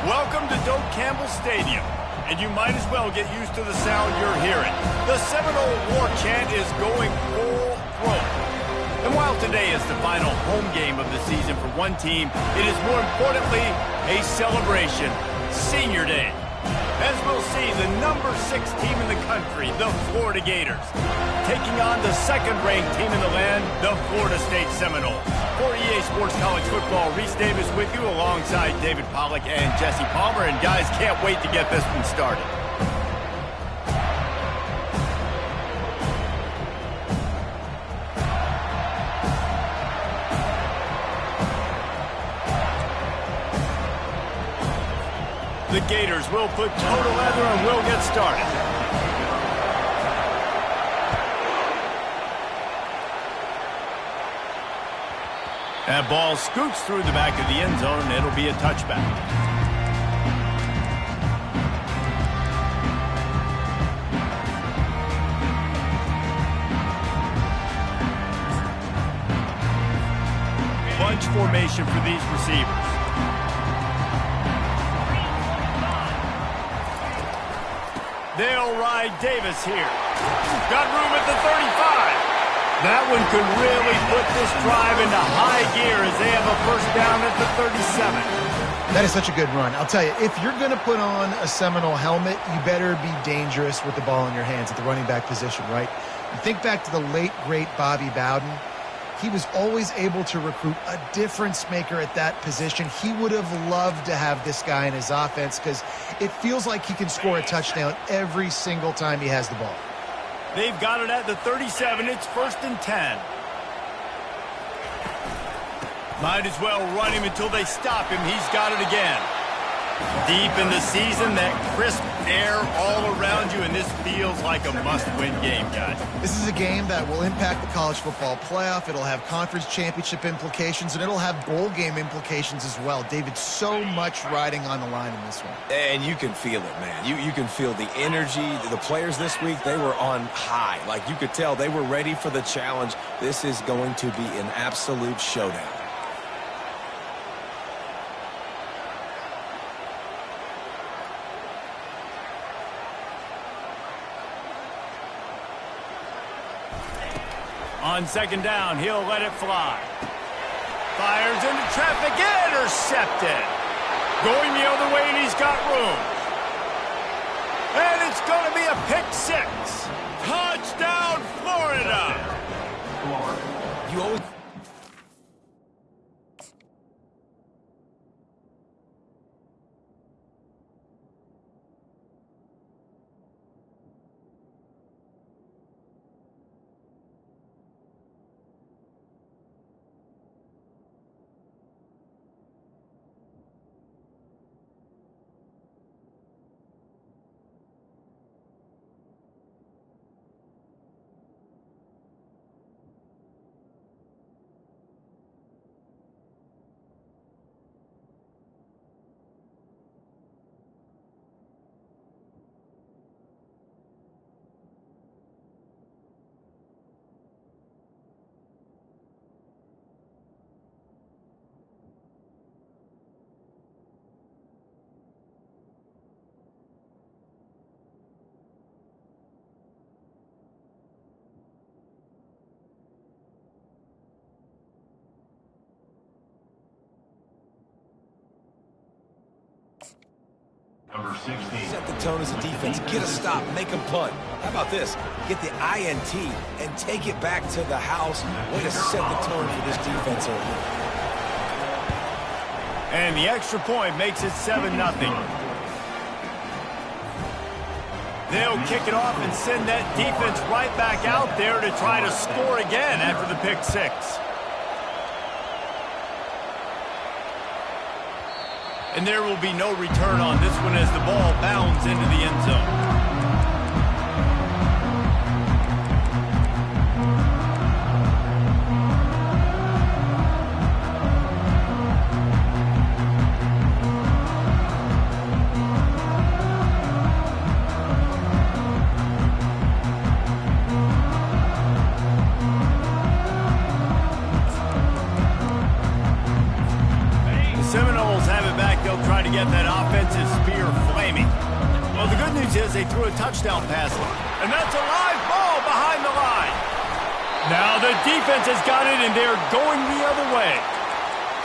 Welcome to Doak Campbell Stadium, and you might as well get used to the sound you're hearing. The Seminole War Chant is going full throat. And while today is the final home game of the season for one team, it is more importantly a celebration, Senior Day. As we'll see, the number 6 team in the country, the Florida Gators, taking on the second-ranked team in the land, the Florida State Seminoles. For EA Sports College Football, Reese Davis with you alongside David Pollack and Jesse Palmer. And guys, can't wait to get this one started. The Gators will put toe to leather and will get started. That ball scoots through the back of the end zone, and it'll be a touchback. Bunch formation for these receivers. They'll ride Davis here. Got room at the 35. That one could really put this drive into high gear as they have a first down at the 37. That is such a good run. I'll tell you, if you're going to put on a Seminole helmet, you better be dangerous with the ball in your hands at the running back position, right? You think back to the late, great Bobby Bowden. He was always able to recruit a difference maker at that position. He would have loved to have this guy in his offense because it feels like he can score a touchdown every single time he has the ball. They've got it at the 37. It's 1st and 10. Might as well run him until they stop him. He's got it again. Deep in the season, that crisp air all around you, and this feels like a must-win game, guys. This is a game that will impact the college football playoff. It'll have conference championship implications, and it'll have bowl game implications as well. David, so much riding on the line in this one. And you can feel it, man. You can feel the energy. The players this week, they were on high. Like, you could tell they were ready for the challenge. This is going to be an absolute showdown. On second down, he'll let it fly. Fires into traffic, intercepted. Going the other way, and he's got room. And it's going to be a pick 6. Touchdown, Florida! You always... Number 16. Set the tone as a defense. Get a stop. Make them punt. How about this? Get the INT and take it back to the house. Way to set the tone for this defense early. And the extra point makes it 7-0. They'll kick it off and send that defense right back out there to try to score again after the pick 6. And there will be no return on this one as the ball bounds into the end zone. Seminoles have it back. They'll try to get that offensive spear flaming. Well, the good news is they threw a touchdown pass, and that's a live ball behind the line. Now the defense has got it, and they're going the other way.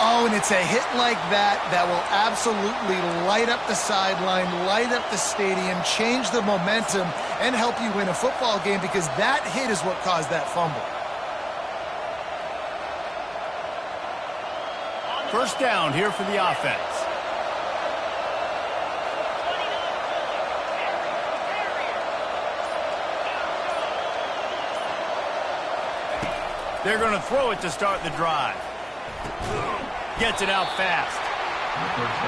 Oh, and it's a hit like that that will absolutely light up the sideline, light up the stadium, change the momentum, and help you win a football game, because that hit is what caused that fumble. First down here for the offense. They're going to throw it to start the drive. Gets it out fast.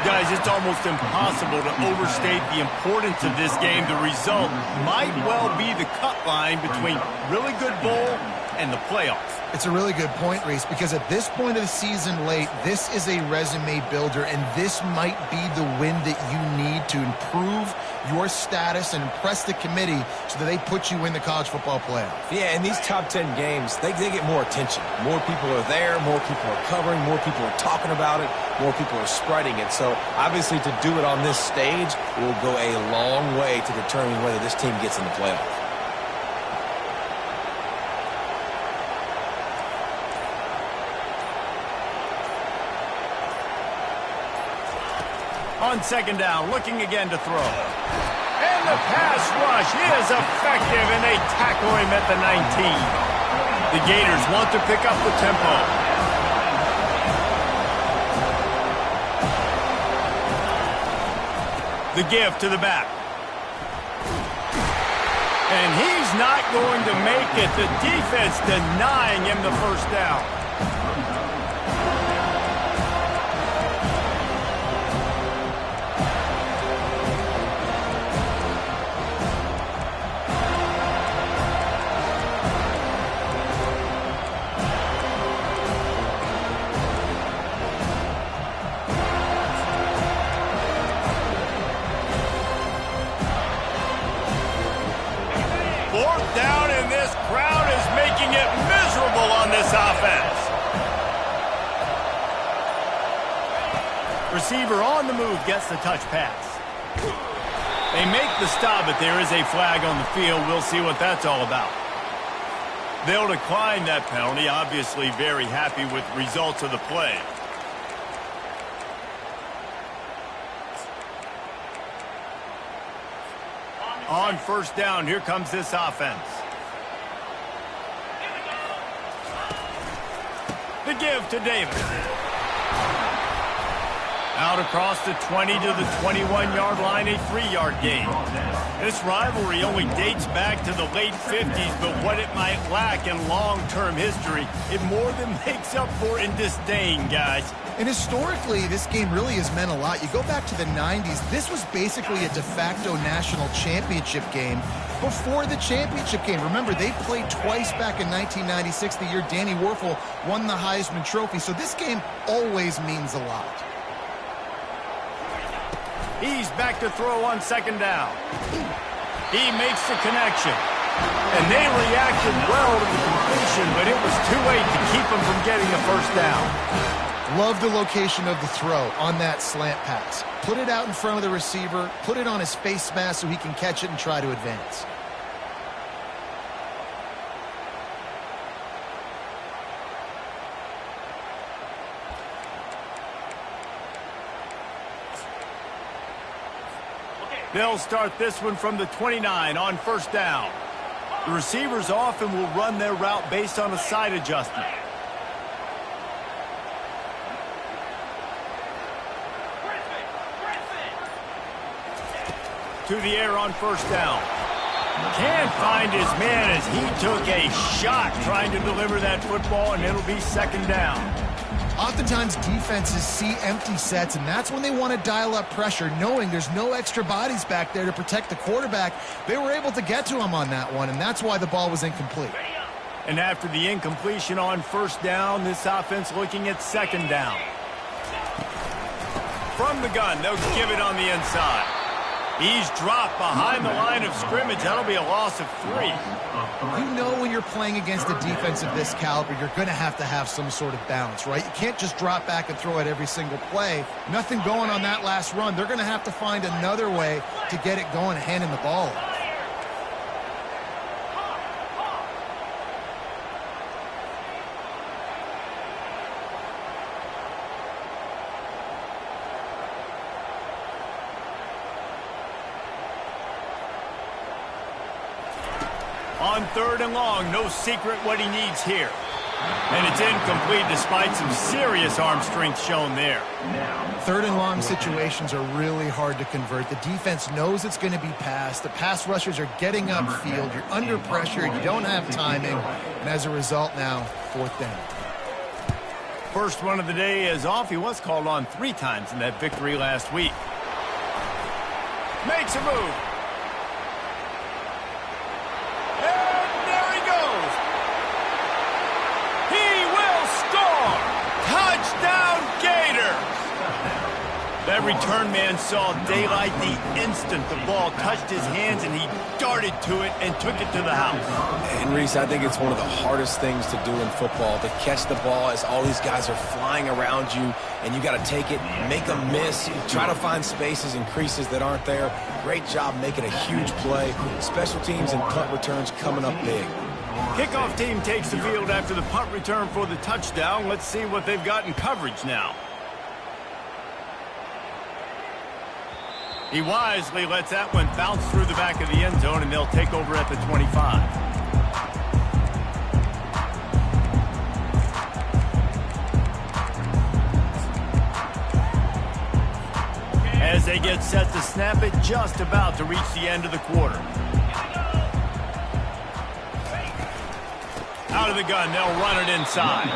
Guys, it's almost impossible to overstate the importance of this game. The result might well be the cut line between really good bowl and the playoffs. It's a really good point, Reese, because at this point of the season late, this is a resume builder, and this might be the win that you need to improve your status and impress the committee so that they put you in the college football playoff. Yeah, in these top 10 games, they get more attention. More people are there, more people are covering, more people are talking about it, more people are spreading it. So obviously to do it on this stage will go a long way to determining whether this team gets in the playoff. On second down, looking again to throw. And the pass rush is effective, and they tackle him at the 19. The Gators want to pick up the tempo. The give to the back. And he's not going to make it. The defense denying him the first down. Fourth down, and this crowd is making it miserable on this offense. Receiver on the move gets the touch pass. They make the stop, but there is a flag on the field. We'll see what that's all about. They'll decline that penalty, obviously very happy with the results of the play. On first down, here comes this offense. The give to Davis. Out across the 20 to the 21-yard line, a 3-yard gain. This rivalry only dates back to the late 50s, but what it might lack in long-term history, it more than makes up for in disdain, guys. And historically, this game really has meant a lot. You go back to the 90s, this was basically a de facto national championship game before the championship game. Remember, they played twice back in 1996, the year Danny Werfel won the Heisman Trophy. So this game always means a lot. He's back to throw on second down. He makes the connection. And they reacted well to the completion, but it was too late to keep him from getting the first down. Love the location of the throw on that slant pass. Put it out in front of the receiver, put it on his face mask so he can catch it and try to advance. They'll start this one from the 29 on first down. The receivers often will run their route based on a side adjustment. To the air on first down. Can't find his man as he took a shot trying to deliver that football, and it'll be second down. Oftentimes, defenses see empty sets, and that's when they want to dial up pressure, knowing there's no extra bodies back there to protect the quarterback. They were able to get to him on that one, and that's why the ball was incomplete. And after the incompletion on first down, this offense looking at second down. From the gun, they'll give it on the inside. He's dropped behind the line of scrimmage. That'll be a loss of 3. You know when you're playing against a defense of this caliber, you're going to have some sort of balance, right? You can't just drop back and throw it every single play. Nothing going on that last run. They're going to have to find another way to get it going, handing the ball off. On 3rd and long, no secret what he needs here. And it's incomplete despite some serious arm strength shown there. 3rd and long situations are really hard to convert. The defense knows it's going to be passed. The pass rushers are getting upfield. You're under pressure. You don't have timing. And as a result now, 4th down. First one of the day is off. He was called on 3 times in that victory last week. Makes a move. Touchdown, Gators! That return man saw daylight the instant the ball touched his hands, and he darted to it and took it to the house. And, Reese, I think it's one of the hardest things to do in football, to catch the ball as all these guys are flying around you, and you got to take it, make a miss, try to find spaces and creases that aren't there. Great job making a huge play. Special teams and punt returns coming up big. Kickoff team takes the field after the punt return for the touchdown. Let's see what they've got in coverage now. He wisely lets that one bounce through the back of the end zone, and they'll take over at the 25. As they get set to snap it, just about to reach the end of the quarter. Out of the gun, they'll run it inside.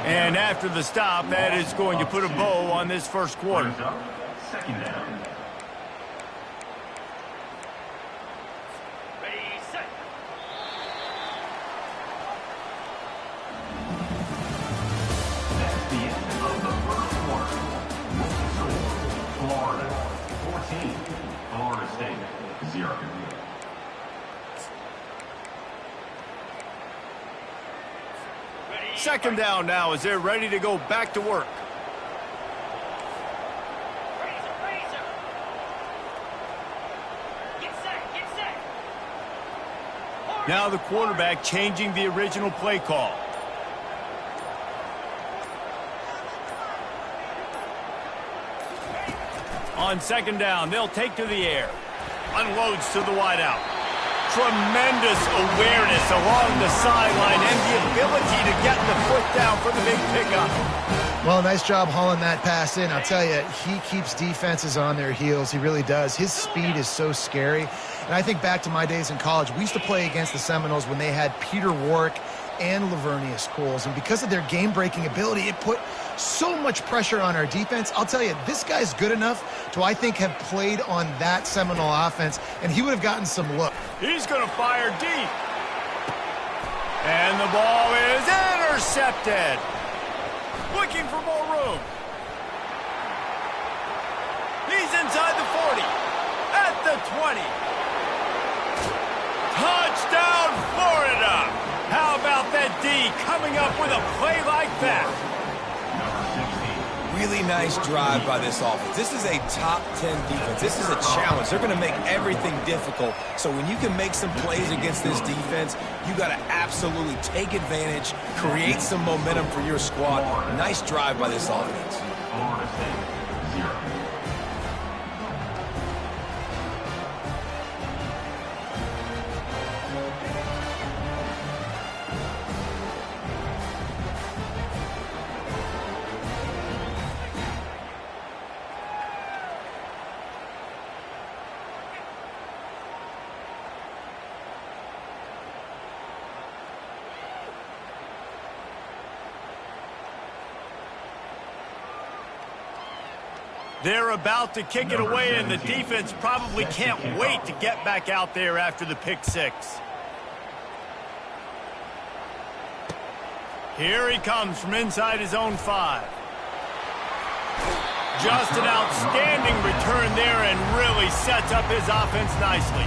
And after the stop, that is going to put a bow on this first quarter. 2nd down. Ready, set. That's the end of the first quarter. With the score, Florida 14, Florida State 0. Second down now as they're ready to go back to work. Now the quarterback changing the original play call. On 2nd down, they'll take to the air. Unloads to the wideout. Tremendous awareness along the sideline and the ability to get the foot down for the big pickup. Well, nice job hauling that pass in. I'll tell you, he keeps defenses on their heels. He really does. His speed is so scary. And I think back to my days in college, we used to play against the Seminoles when they had Peter Warrick and Lavernius Coles. And because of their game-breaking ability, it put so much pressure on our defense. I'll tell you, this guy's good enough to, I think, have played on that Seminole offense, and he would have gotten some look. He's going to fire deep. And the ball is intercepted. Looking for more room. He's inside the 40. At the 20. Touchdown, Florida. How about that D coming up with a play like that? Really nice drive by this offense. This is a top 10 defense. This is a challenge. They're going to make everything difficult. So when you can make some plays against this defense, you got to absolutely take advantage, create some momentum for your squad. Nice drive by this offense. Florida State 0. They're about to kick it away, and the defense probably can't wait to get back out there after the pick six. Here he comes from inside his own 5. Just an outstanding return turn there and really sets up his offense nicely.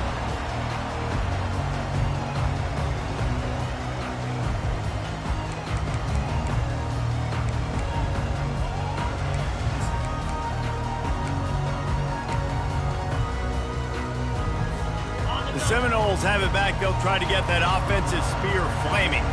The Seminoles have it back. They'll try to get that offensive spear flaming.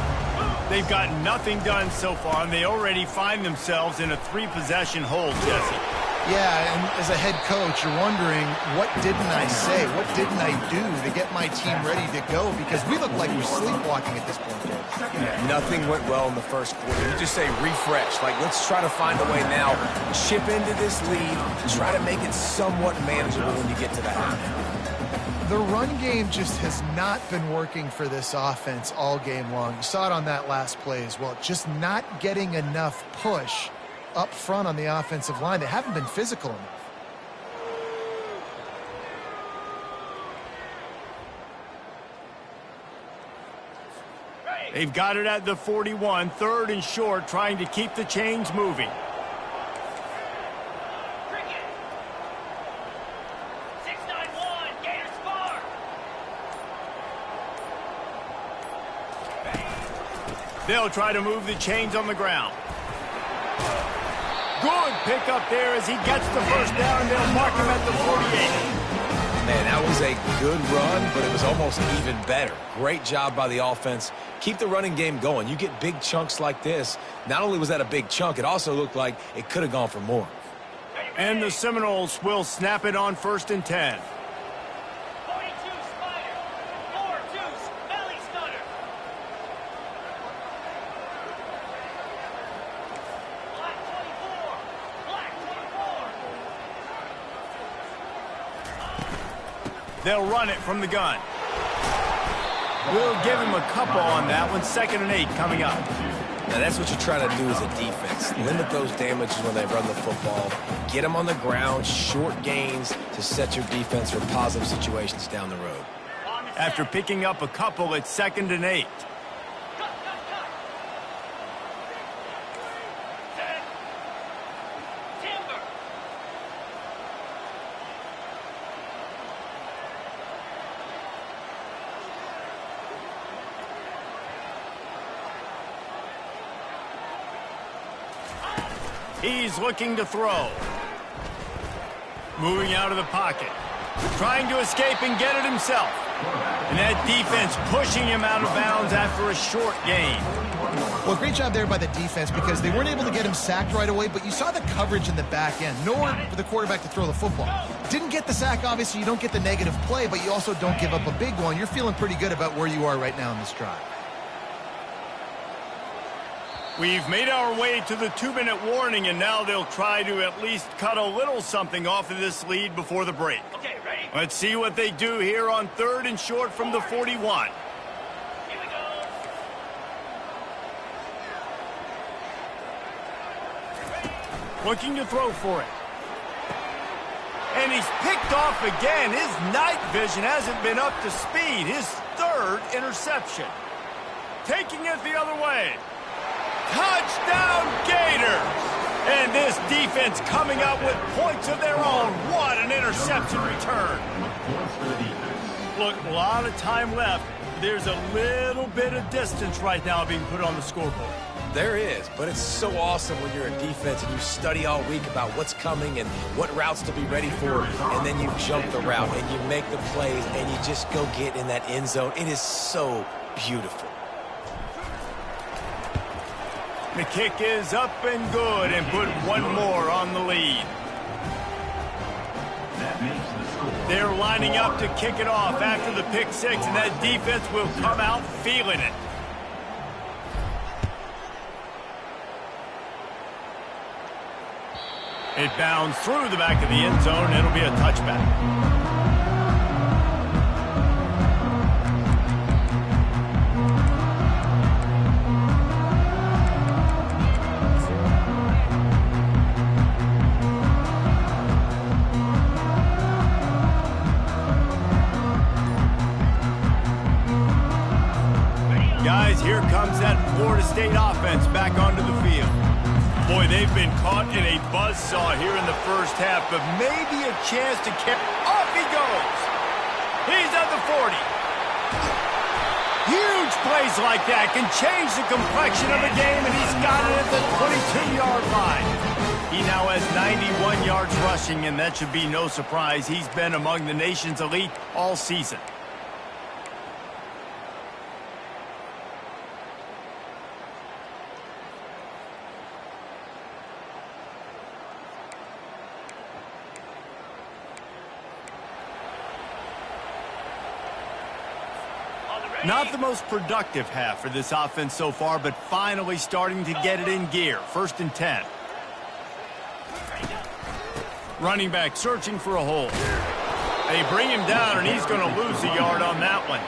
They've got nothing done so far, and they already find themselves in a 3-possession hole, Jesse. Yeah, and as a head coach, you're wondering, what didn't I say? What didn't I do to get my team ready to go? Because we look like we're sleepwalking at this point, Dave. Yeah, nothing went well in the first quarter. You just say refresh. Like, let's try to find a way now. Chip into this lead. Try to make it somewhat manageable when you get to that. The run game just has not been working for this offense all game long. You saw it on that last play as well. Just not getting enough push up front on the offensive line. They haven't been physical enough. They've got it at the 41, 3rd and short, trying to keep the chains moving. They'll try to move the chains on the ground. Good pick up there as he gets the first down, and they'll mark him at the 48. Man, that was a good run, but it was almost even better. Great job by the offense. Keep the running game going. You get big chunks like this. Not only was that a big chunk, it also looked like it could have gone for more. And the Seminoles will snap it on 1st and 10. They'll run it from the gun. We'll give him a couple on that one. 2nd and 8 coming up. Now, that's what you try to do as a defense. Limit those damages when they run the football. Get them on the ground, short gains to set your defense for positive situations down the road. After picking up a couple, it's 2nd and 8. He's looking to throw. Moving out of the pocket. Trying to escape and get it himself. And that defense pushing him out of bounds after a short gain. Well, great job there by the defense because they weren't able to get him sacked right away, but you saw the coverage in the back end. Nowhere for the quarterback to throw the football. Didn't get the sack, obviously. You don't get the negative play, but you also don't give up a big one. You're feeling pretty good about where you are right now in this drive. We've made our way to the 2-minute warning, and now they'll try to at least cut a little something off of this lead before the break. Okay, ready? Let's see what they do here on 3rd and short from the 41. Here we go. Looking to throw for it. And he's picked off again. His night vision hasn't been up to speed. His 3rd interception. Taking it the other way. Touchdown Gators! And this defense coming up with points of their own. What an interception return. Look, a lot of time left. There's a little bit of distance right now being put on the scoreboard. There is, but it's so awesome when you're a defense and you study all week about what's coming and what routes to be ready for, and then you jump the route and you make the plays and you just go get in that end zone. It is so beautiful. The kick is up and good and put one more on the lead. They're lining up to kick it off after the pick 6, and that defense will come out feeling it. It bounds through the back of the end zone, and it'll be a touchback. Guys, here comes that Florida State offense back onto the field. Boy, they've been caught in a buzzsaw here in the first half, but maybe a chance to carry. Off he goes. He's at the 40. Huge plays like that can change the complexion of a game, and he's got it at the 22-yard line. He now has 91 yards rushing, and that should be no surprise. He's been among the nation's elite all season. Not the most productive half for this offense so far, but finally starting to get it in gear. 1st and 10. Running back searching for a hole. They bring him down, and he's going to lose a yard on that one.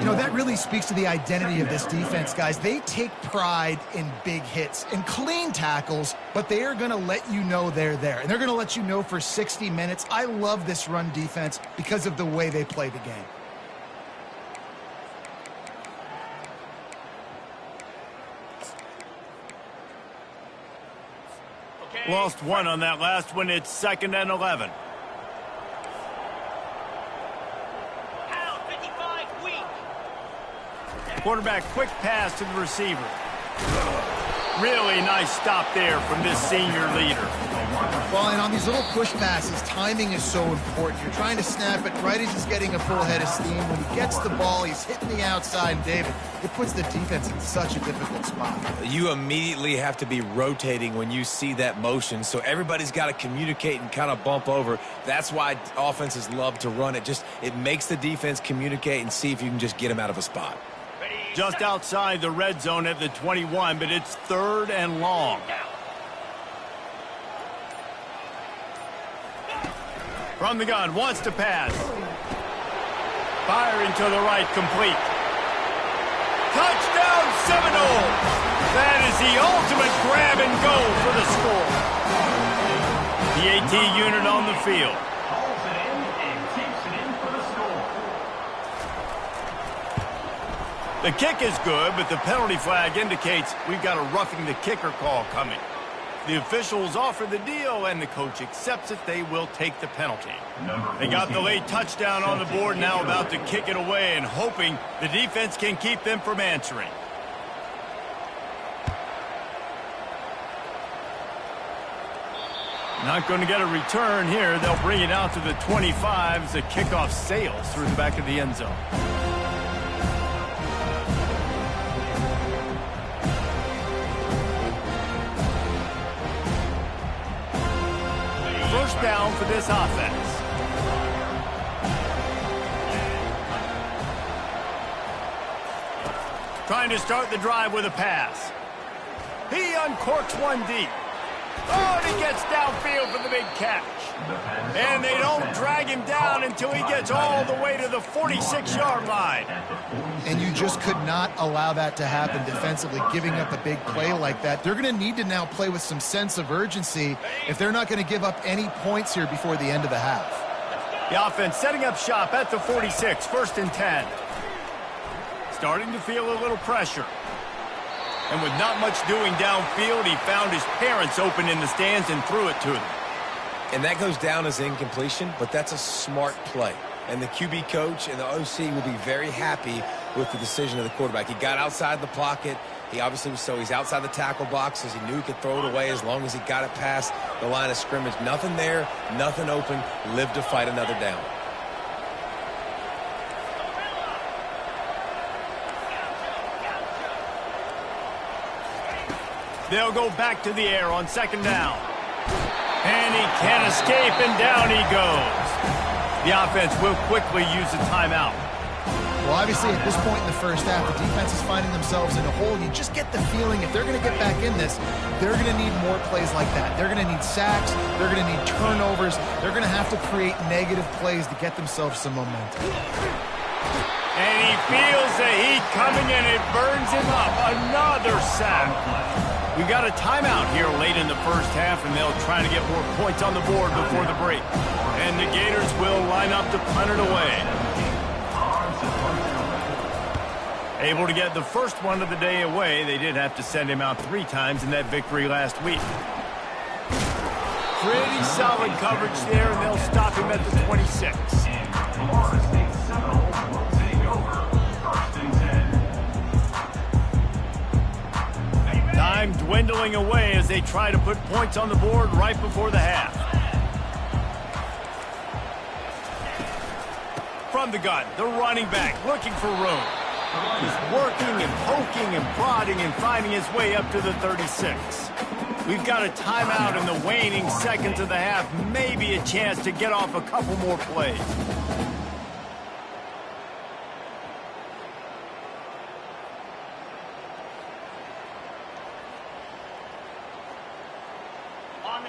You know, that really speaks to the identity of this defense, guys. They take pride in big hits and clean tackles, but they are going to let you know they're there. And they're going to let you know for 60 minutes. I love this run defense because of the way they play the game. Lost one on that last one. It's 2nd and 11. Out 55 weak. Quarterback quick pass to the receiver. Really nice stop there from this senior leader. Well, and on these little push passes, timing is so important. You're trying to snap it right as he's getting a full head of steam. When he gets the ball, he's hitting the outside, and David, it puts the defense in such a difficult spot. You immediately have to be rotating when you see that motion, so everybody's got to communicate and kind of bump over. That's why offenses love to run it. It makes the defense communicate and see if you can just get him out of a spot. Just outside the red zone at the 21, but it's 3rd and long. From the gun, wants to pass. Firing to the right, complete. Touchdown Seminoles! That is the ultimate grab and go for the score. The AT unit on the field. Hauls it in and keeps it in for the score. The kick is good, but the penalty flag indicates we've got a roughing the kicker call coming. The officials offer the deal, and the coach accepts it. They will take the penalty. They got the late touchdown on the board, now about to kick it away and hoping the defense can keep them from answering. Not going to get a return here. They'll bring it out to the 25 as the kickoff sails through the back of the end zone. First down for this offense. Trying to start the drive with a pass. He uncorks one deep. Oh, and he gets downfield for the big catch. And they don't drag him down until he gets all the way to the 46-yard line. And you just could not allow that to happen defensively, giving up a big play like that. They're going to need to now play with some sense of urgency if they're not going to give up any points here before the end of the half. The offense setting up shop at the 46, 1st and 10. Starting to feel a little pressure. And with not much doing downfield, he found his parents open in the stands and threw it to them. And that goes down as incompletion, but that's a smart play. And the QB coach and the OC will be very happy with the decision of the quarterback. He got outside the pocket. He obviously was he's outside the tackle boxes. He knew he could throw it away as long as he got it past the line of scrimmage. Nothing there, nothing open. Lived to fight another down. They'll go back to the air on 2nd down. And he can't escape, and down he goes. The offense will quickly use a timeout. Well, obviously, at this point in the first half, the defense is finding themselves in a hole. You just get the feeling if they're going to get back in this, they're going to need more plays like that. They're going to need sacks. They're going to need turnovers. They're going to have to create negative plays to get themselves some momentum. And he feels the heat coming, and it burns him up. Another sack. We got a timeout here late in the first half, and they'll try to get more points on the board before the break. And the Gators will line up to punt it away. Able to get the first one of the day away. They did have to send him out 3 times in that victory last week. Pretty solid coverage there, and they'll stop him at the 26. Florida State Seminoles will take over 1st and 10. Time dwindling away as they try to put points on the board right before the half. From the gun, the running back looking for room. He's working and poking and prodding and finding his way up to the 36. We've got a timeout in the waning seconds of the half. Maybe a chance to get off a couple more plays.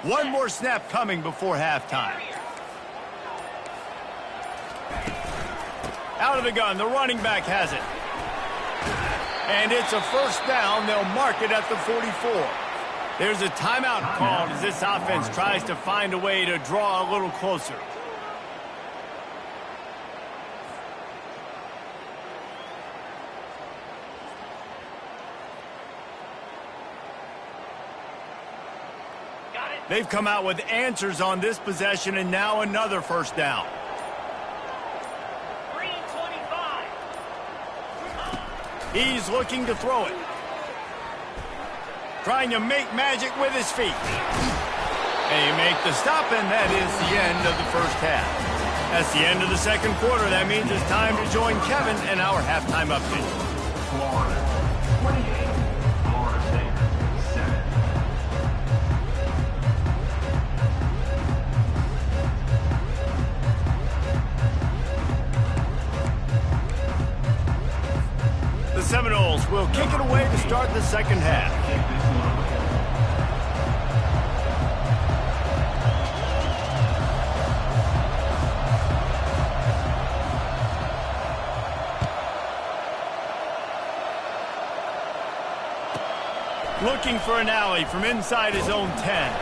One more snap coming before halftime. Out of the gun, the running back has it. And it's a first down. They'll mark it at the 44. There's a timeout called as this offense tries to find a way to draw a little closer. They've come out with answers on this possession, and now another first down. He's looking to throw it. Trying to make magic with his feet. They make the stop, and that is the end of the first half. That's the end of the second quarter. That means it's time to join Kevin and our halftime update. Florida 28, Florida State 7. The Seminoles will kick it away to start the second half. Looking for an alley from inside his own 10.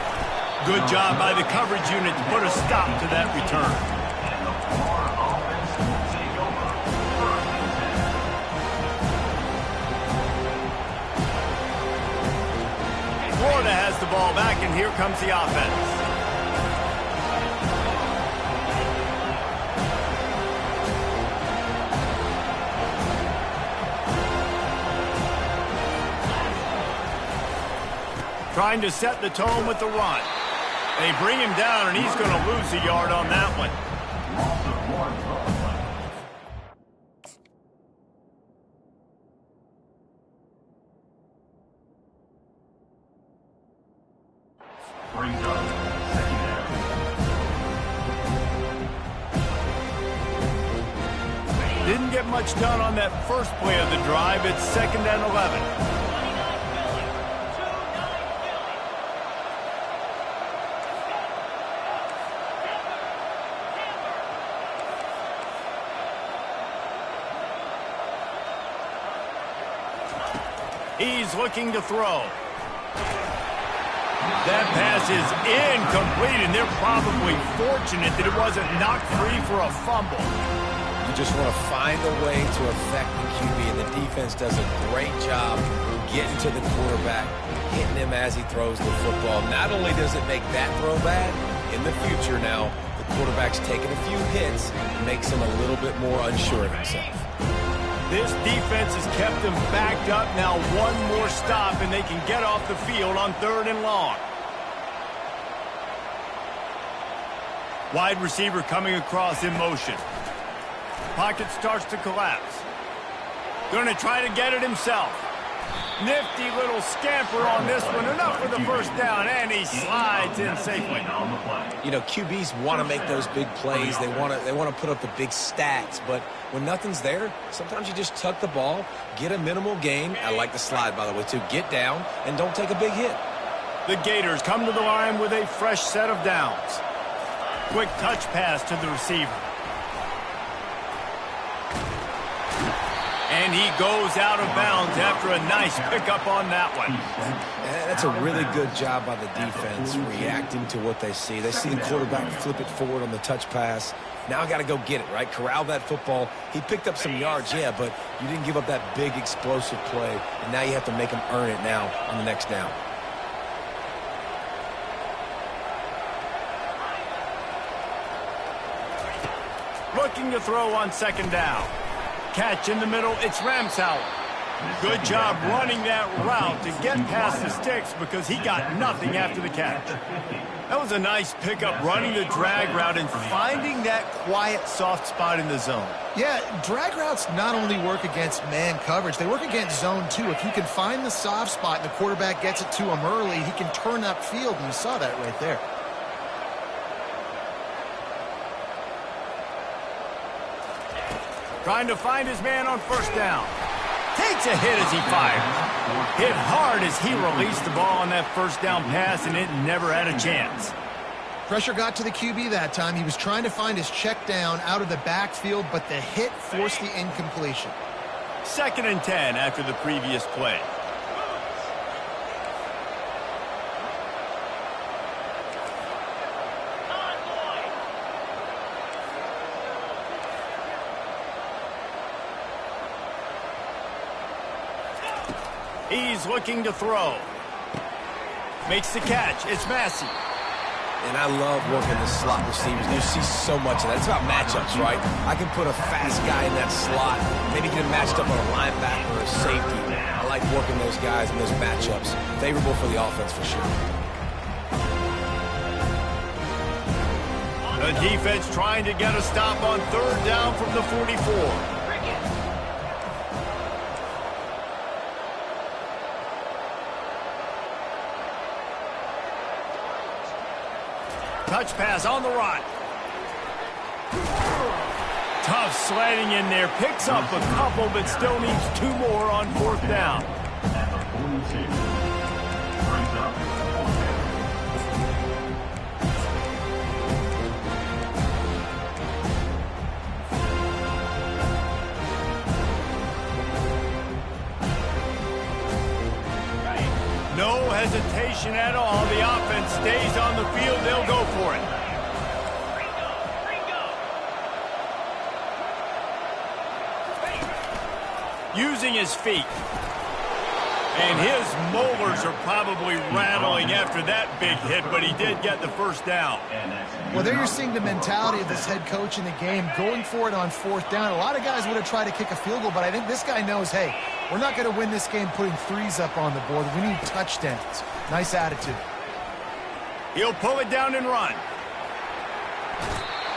Good job by the coverage unit to put a stop to that return. And the Florida offense will take over 1st and 10. Florida has the ball back, and here comes the offense. Trying to set the tone with the run. They bring him down, and he's going to lose a yard on that one. Loss of 1 on the play. Brings up second down. Didn't get much done on that first play of the drive. It's 2nd and 11. He's looking to throw. That pass is incomplete, and they're probably fortunate that it wasn't knocked free for a fumble. You just want to find a way to affect the QB, and the defense does a great job getting to the quarterback, hitting him as he throws the football. Not only does it make that throw bad, in the future now, the quarterback's taking a few hits, makes him a little bit more unsure of himself. This defense has kept them backed up. Now one more stop, and they can get off the field on 3rd and long. Wide receiver coming across in motion. Pocket starts to collapse. Going to try to get it himself. Nifty little scamper on this one. Enough for the first down, and he slides in safely. You know, QBs want to make those big plays. They want to put up the big stats, but when nothing's there, sometimes you just tuck the ball, get a minimal gain. I like the slide, by the way, too. Get down and don't take a big hit. The Gators come to the line with a fresh set of downs. Quick touch pass to the receiver. And he goes out of bounds after a nice pickup on that one. That's a really good job by the defense, reacting to what they see. They see the quarterback flip it forward on the touch pass. Now I got to go get it, right? Corral that football. He picked up some yards, yeah, but you didn't give up that big explosive play, and now you have to make him earn it now on the next down. Looking to throw on second down. Catch in the middle, it's Ramsauer. Good job running that route to get past the sticks because he got nothing after the catch. That was a nice pickup, running the drag route and finding that quiet, soft spot in the zone. Yeah, drag routes not only work against man coverage, they work against zone too. If you can find the soft spot and the quarterback gets it to him early, he can turn upfield, and you saw that right there. Trying to find his man on first down. Takes a hit as he fires. Hit hard as he released the ball on that first down pass, and it never had a chance. Pressure got to the QB that time. He was trying to find his check down out of the backfield, but the hit forced the incompletion. 2nd and 10 after the previous play. He's looking to throw. Makes the catch. It's Massey. And I love working the slot receivers. You see so much of that. It's about matchups, right? I can put a fast guy in that slot, maybe get him matched up on a linebacker or a safety. I like working those guys in those matchups. Favorable for the offense for sure. The defense trying to get a stop on third down from the 44. Touch pass on the run. Tough sliding in there. Picks up a couple, but still needs 2 more on fourth down. No hesitation at all. The offense stays on the field. They'll go for it. Using his feet. And his molars are probably rattling after that big hit, but he did get the first down. Well, there you're seeing the mentality of this head coach in the game, going for it on fourth down. A lot of guys would have tried to kick a field goal, but I think this guy knows, hey, we're not going to win this game putting threes up on the board. We need touchdowns. Nice attitude. He'll pull it down and run.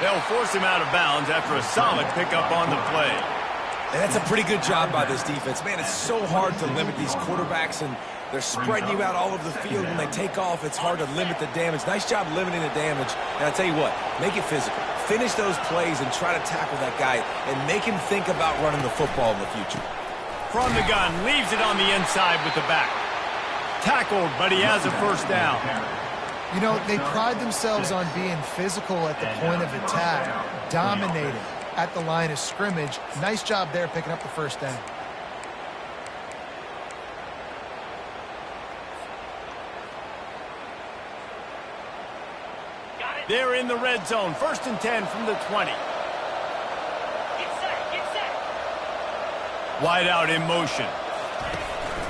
They'll force him out of bounds after a solid pickup on the play. And that's a pretty good job by this defense. Man, it's so hard to limit these quarterbacks, and they're spreading you out all over the field. When they take off, it's hard to limit the damage. Nice job limiting the damage. And I tell you what, make it physical. Finish those plays and try to tackle that guy and make him think about running the football in the future. From the gun, leaves it on the inside with the back. Tackled, but he has a first down. You know, they pride themselves on being physical at the point of attack, dominating at the line of scrimmage. Nice job there picking up the first down. They're in the red zone. 1st and 10 from the 20. Get set. Wide out in motion.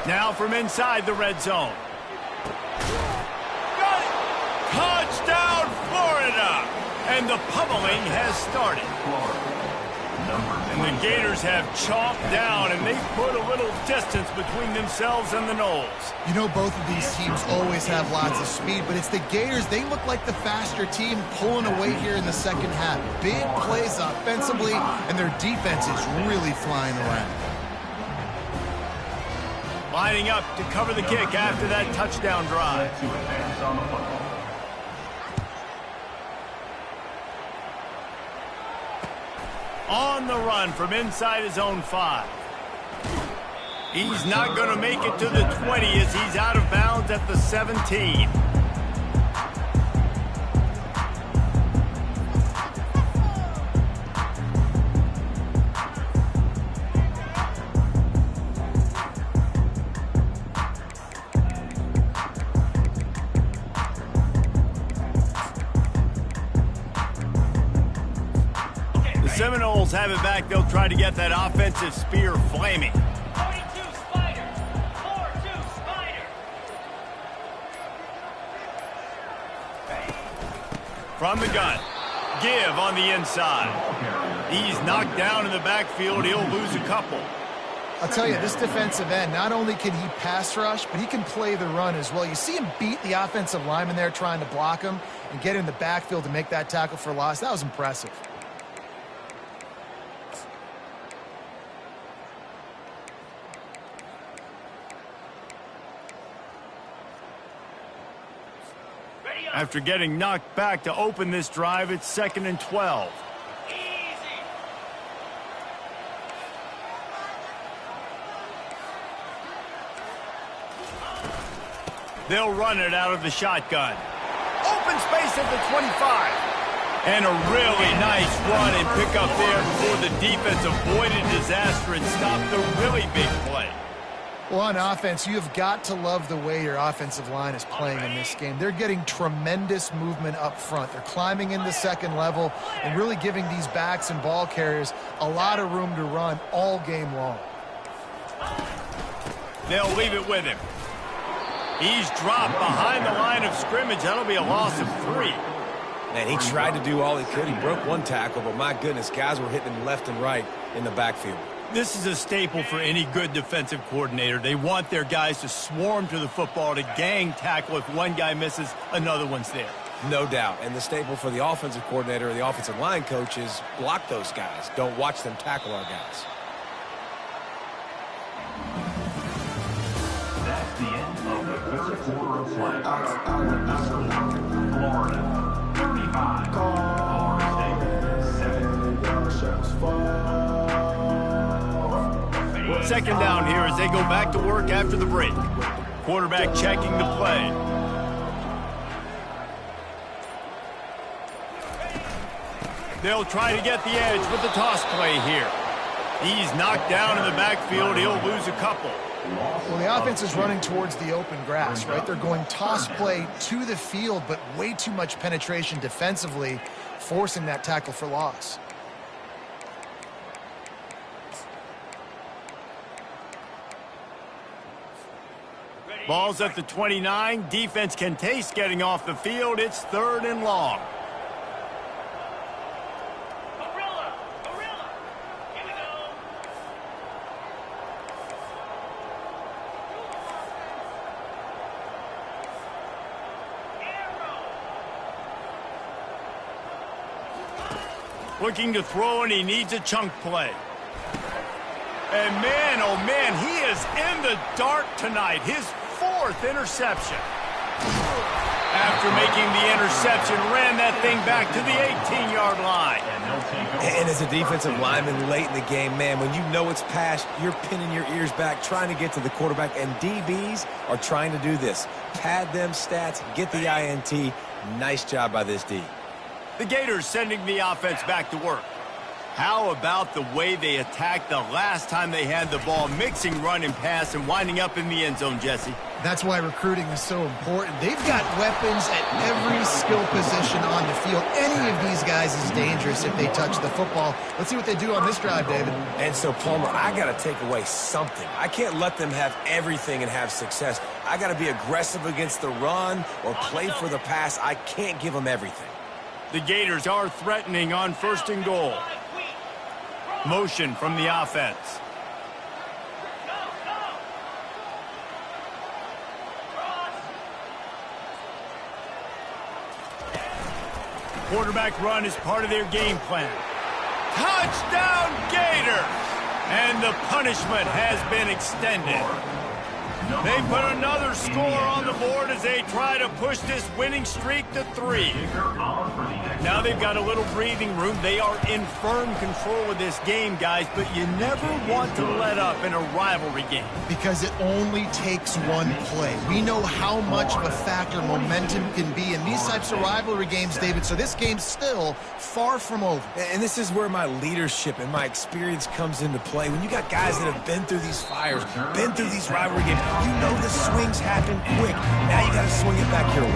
Now from inside the red zone. Got it! Touchdown, Florida! And the pummeling has started. And the Gators have chomped down, and they've put a little distance between themselves and the Noles. You know, both of these teams always have lots of speed, but it's the Gators. They look like the faster team pulling away here in the second half. Big plays offensively, and their defense is really flying around. Lining up to cover the kick after that touchdown drive. On the run from inside his own 5. He's not going to make it to the 20 as he's out of bounds at the 17. Seminoles have it back. They'll try to get that offensive spear flaming. 42 Spider. 4-2 Spider. From the gun. Give on the inside. He's knocked down in the backfield. He'll lose a couple. I'll tell you, this defensive end, not only can he pass rush, but he can play the run as well. You see him beat the offensive lineman there trying to block him and get in the backfield to make that tackle for loss. That was impressive. After getting knocked back to open this drive, it's 2nd and 12. They'll run it out of the shotgun. Open space at the 25. And a really nice run and pick up there before the defense avoided disaster and stopped the really big play. Well, on offense, you have got to love the way your offensive line is playing in this game. They're getting tremendous movement up front. They're climbing into second level and really giving these backs and ball carriers a lot of room to run all game long. They'll leave it with him. He's dropped behind the line of scrimmage. That'll be a loss of 3. Man, he tried to do all he could. He broke one tackle, but my goodness, guys were hitting him left and right in the backfield. This is a staple for any good defensive coordinator. They want their guys to swarm to the football, to gang tackle. If one guy misses, another one's there. No doubt. And the staple for the offensive coordinator or the offensive line coach is block those guys. Don't watch them tackle our guys. That's the end of the third quarter of play. Florida, 35. Florida State, 7. Second down here as they go back to work after the break. Quarterback checking the play. They'll try to get the edge with the toss play here. He's knocked down in the backfield. He'll lose a couple. Well, the offense is running towards the open grass, right? They're going toss play to the field, but way too much penetration defensively, forcing that tackle for loss. Ball's at the 29. Defense can taste getting off the field. It's 3rd and long. Gorilla. Gorilla. Here we go. Looking to throw, and he needs a chunk play. And man, oh man, he is in the dark tonight. His 4th interception. After making the interception, ran that thing back to the 18-yard line. And as a defensive lineman late in the game, man, when you know it's past, you're pinning your ears back, trying to get to the quarterback, and DBs are trying to do this. Pad them stats, get the INT. Nice job by this D. The Gators sending the offense back to work. How about the way they attacked the last time they had the ball, mixing run and pass and winding up in the end zone, Jesse? That's why recruiting is so important. They've got weapons at every skill position on the field. Any of these guys is dangerous if they touch the football. Let's see what they do on this drive, David. And so, Palmer, I got to take away something. I can't let them have everything and have success. I got to be aggressive against the run or play for the pass. I can't give them everything. The Gators are threatening on 1st and goal. Motion from the offense. Quarterback run is part of their game plan. Touchdown, Gators! And the punishment has been extended. They put another score on the board as they try to push this winning streak to 3. Now they've got a little breathing room. They are in firm control of this game, guys, but you never want to let up in a rivalry game. Because it only takes one play. We know how much of a factor momentum can be in these types of rivalry games, David, so this game's still far from over. And this is where my leadership and my experience comes into play. When you got guys that have been through these fires, been through these rivalry games, you know the swings happen quick. Now you got to swing it back your way.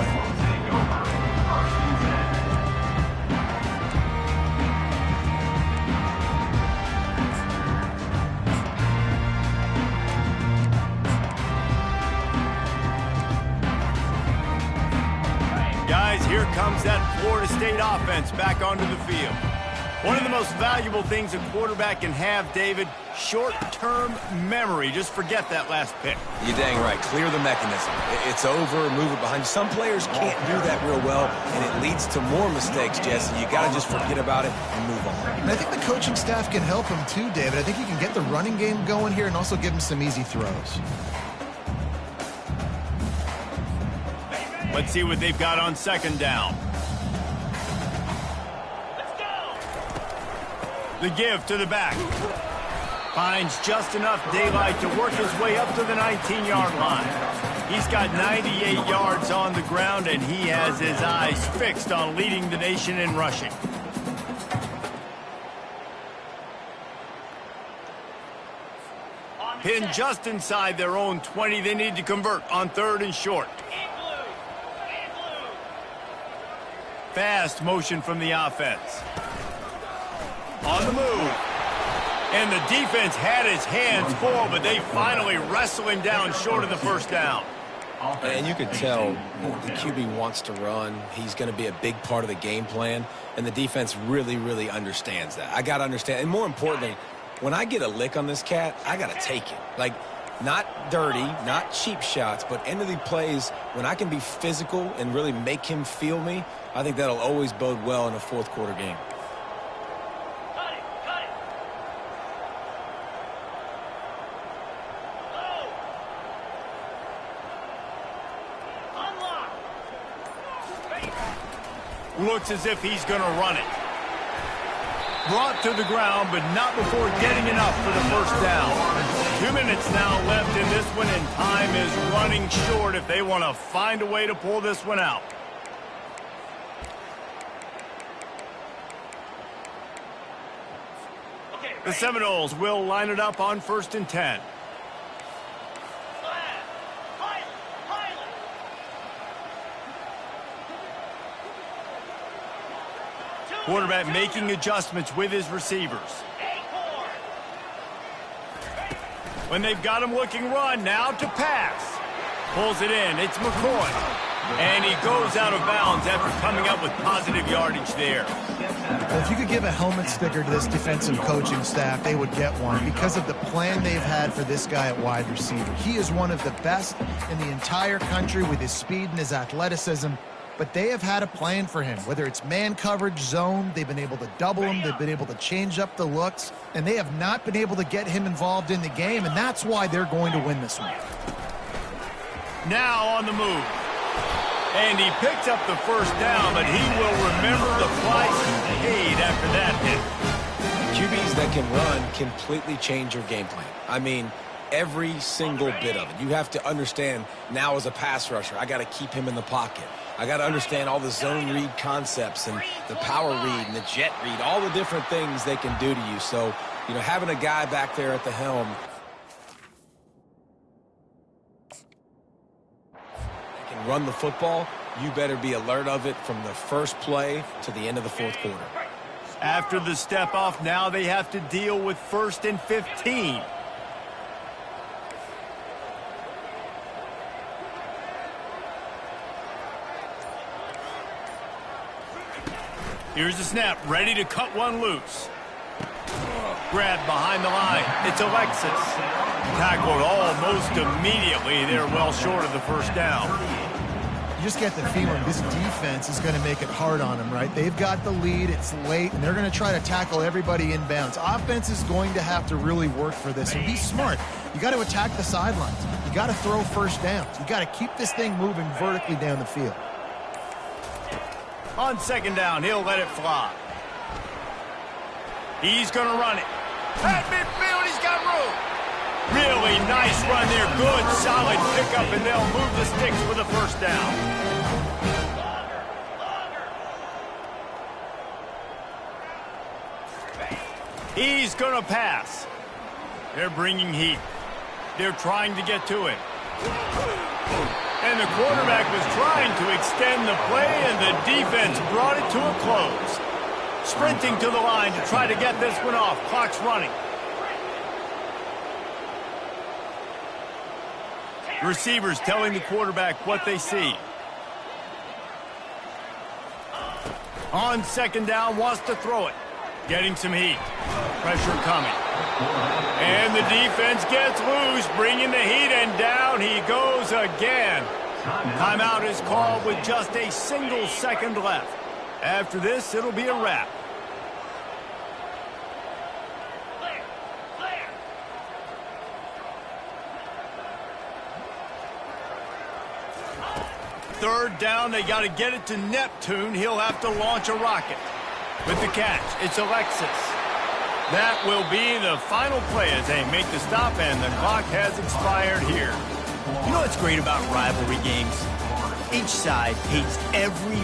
comes that Florida State offense back onto the field. One of the most valuable things a quarterback can have, David, short-term memory. Just forget that last pick. You're dang right. Clear the mechanism. It's over, move it behind you. Some players can't do that real well, and it leads to more mistakes, Jesse. You got to just forget about it and move on. And I think the coaching staff can help him too, David. I think he can get the running game going here and also give him some easy throws. Let's see what they've got on second down. The give to the back. Finds just enough daylight to work his way up to the 19-yard line. He's got 98 yards on the ground, and he has his eyes fixed on leading the nation in rushing. Pinned just inside their own 20. They need to convert on 3rd and short. Fast motion from the offense. On the move. And the defense had his hands full, but they finally wrestle him down short of the first down. And you can tell the QB wants to run. He's going to be a big part of the game plan, and the defense really, really understands that. I got to understand. And more importantly, when I get a lick on this cat, I got to take it. Like, not dirty, not cheap shots, but end of the plays, when I can be physical and really make him feel me, I think that'll always bode well in a fourth quarter game. Looks as if he's going to run it. Brought to the ground, but not before getting enough for the first down. 2 minutes now left in this one, and time is running short if they want to find a way to pull this one out. The Seminoles will line it up on 1st and 10. Quarterback making adjustments with his receivers. When they've got him looking run, now to pass. Pulls it in. It's McCoy. And he goes out of bounds after coming up with positive yardage there. Well, if you could give a helmet sticker to this defensive coaching staff, they would get one because of the plan they've had for this guy at wide receiver. He is one of the best in the entire country with his speed and his athleticism. But they have had a plan for him, whether it's man coverage, zone, they've been able to double him, they've been able to change up the looks, and they have not been able to get him involved in the game, and that's why they're going to win this one. Now on the move. And he picked up the first down, but he will remember the price he paid after that hit. QBs that can run completely change your game plan. I mean, every single bit of it. You have to understand now as a pass rusher, I got to keep him in the pocket. I got to understand all the zone read concepts and the power read and the jet read, all the different things they can do to you. So, you know, having a guy back there at the helm that can run the football, you better be alert of it from the first play to the end of the fourth quarter. After the step off, now they have to deal with 1st and 15. Here's the snap, ready to cut one loose. Grabbed behind the line. It's Alexis. Tackled almost immediately. They're well short of the first down. You just get the feeling this defense is going to make it hard on them, right? They've got the lead, it's late, and they're going to try to tackle everybody inbounds. Offense is going to have to really work for this and be smart. You got to attack the sidelines. You got to throw first downs. You got to keep this thing moving vertically down the field. On 2nd down, he'll let it fly. He's going to run it. At midfield, he's got room. Really nice run there. Good, solid pickup, and they'll move the sticks for the first down. He's going to pass. They're bringing heat. They're trying to get to it. And the quarterback was trying to extend the play, and the defense brought it to a close. Sprinting to the line to try to get this one off. Clock's running. Receivers telling the quarterback what they see. On second down, wants to throw it. Getting some heat. Pressure coming. And the defense gets loose, bringing the heat, and down he goes again. Timeout is called with just a single second left. After this, it'll be a wrap. Clear. Clear. Third down, they got to get it to Neptune. He'll have to launch a rocket. With the catch, it's Alexis. That will be the final play as they make the stop, and the clock has expired here. You know what's great about rivalry games? Each side hates every